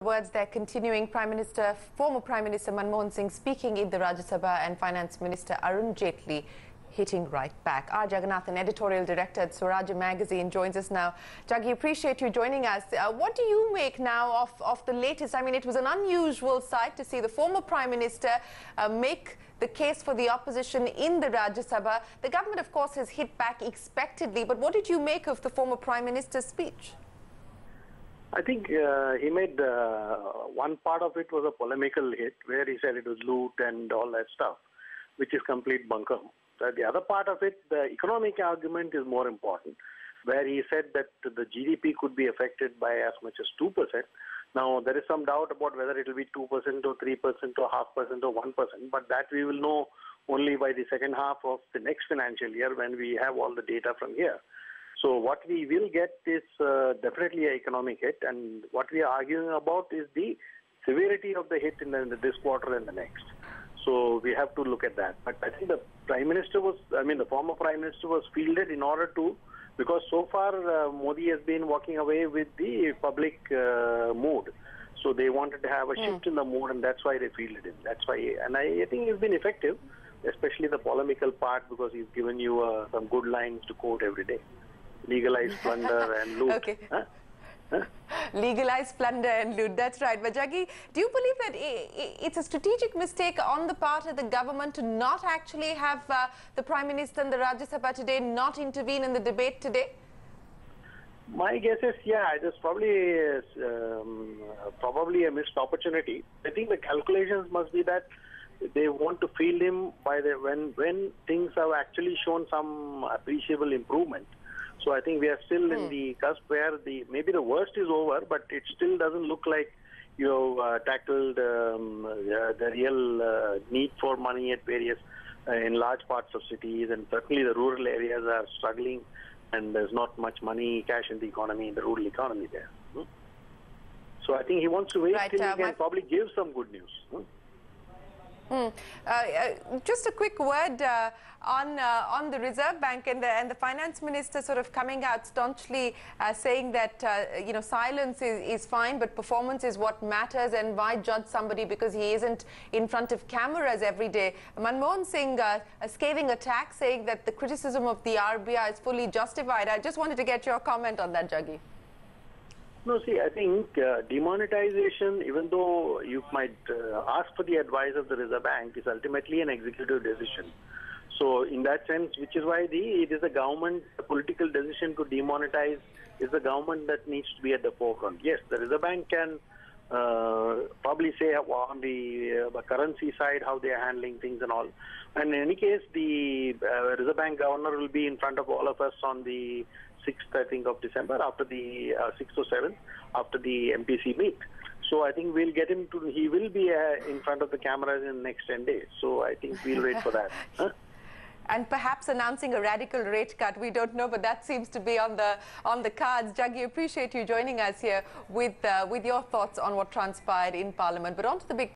Words there continuing. Former Prime Minister Manmohan Singh speaking in the Rajya Sabha and Finance Minister Arun Jaitley hitting right back. Our Jagannathan, Editorial Director at Swarajya magazine, joins us now. Jaggi, appreciate you joining us. What do you make now of the latest? I mean, it was an unusual sight to see the former Prime Minister make the case for the opposition in the Rajya Sabha. The government, of course, has hit back expectedly, but what did you make of the former Prime Minister's speech? I think he made one part of it was a polemical hit where he said it was loot and all that stuff, which is complete bunkum. The other part of it, the economic argument, is more important, where he said that the GDP could be affected by as much as 2%. Now, there is some doubt about whether it will be 2% or 3% or 0.5% or 1%, but that we will know only by the second half of the next financial year when we have all the data from here. So what we will get is definitely an economic hit, and what we are arguing about is the severity of the hit in this quarter and the next. So we have to look at that. But I think the former Prime Minister was fielded in order to, because so far Modi has been walking away with the public mood. So they wanted to have a shift in the mood, and that's why they fielded him. That's why, and I think he's been effective, especially the polemical part, because he's given you some good lines to quote every day. Legalize plunder and loot. Okay. Legalize plunder and loot, that's right. But Jaggi, do you believe that it's a strategic mistake on the part of the government to not actually have the Prime Minister and the Rajya Sabha today not intervene in the debate today? My guess is, yeah, it is probably a missed opportunity. I think the calculations must be that they want to field him by when things have actually shown some appreciable improvement. So I think we are still in the cusp where maybe the worst is over, but it still doesn't look like you have tackled the real need for money at various, in large parts of cities, and certainly the rural areas are struggling, and there's not much money, cash in the economy, in the rural economy there. So I think he wants to wait till he can probably give some good news. Just a quick word on the Reserve Bank and the Finance Minister sort of coming out staunchly saying that silence is fine, but performance is what matters, and why judge somebody because he isn't in front of cameras every day. Manmohan Singh a scathing attack saying that the criticism of the RBI is fully justified. I just wanted to get your comment on that, Jaggi. No, see, I think demonetization, even though you might ask for the advice of the Reserve Bank, is ultimately an executive decision. So in that sense, which is why it is the government, the political decision to demonetize is the government that needs to be at the forefront. Yes, the Reserve Bank can probably say on the currency side how they are handling things and all. And in any case, the Reserve Bank governor will be in front of all of us on the 6th, I think, of December, after the 6th or 7th, after the MPC meet. So I think we'll get him to, he will be in front of the cameras in the next 10 days. So I think we'll wait for that. And perhaps announcing a radical rate cut. We don't know, but that seems to be on the cards. Jaggi, appreciate you joining us here with your thoughts on what transpired in Parliament. But on to the big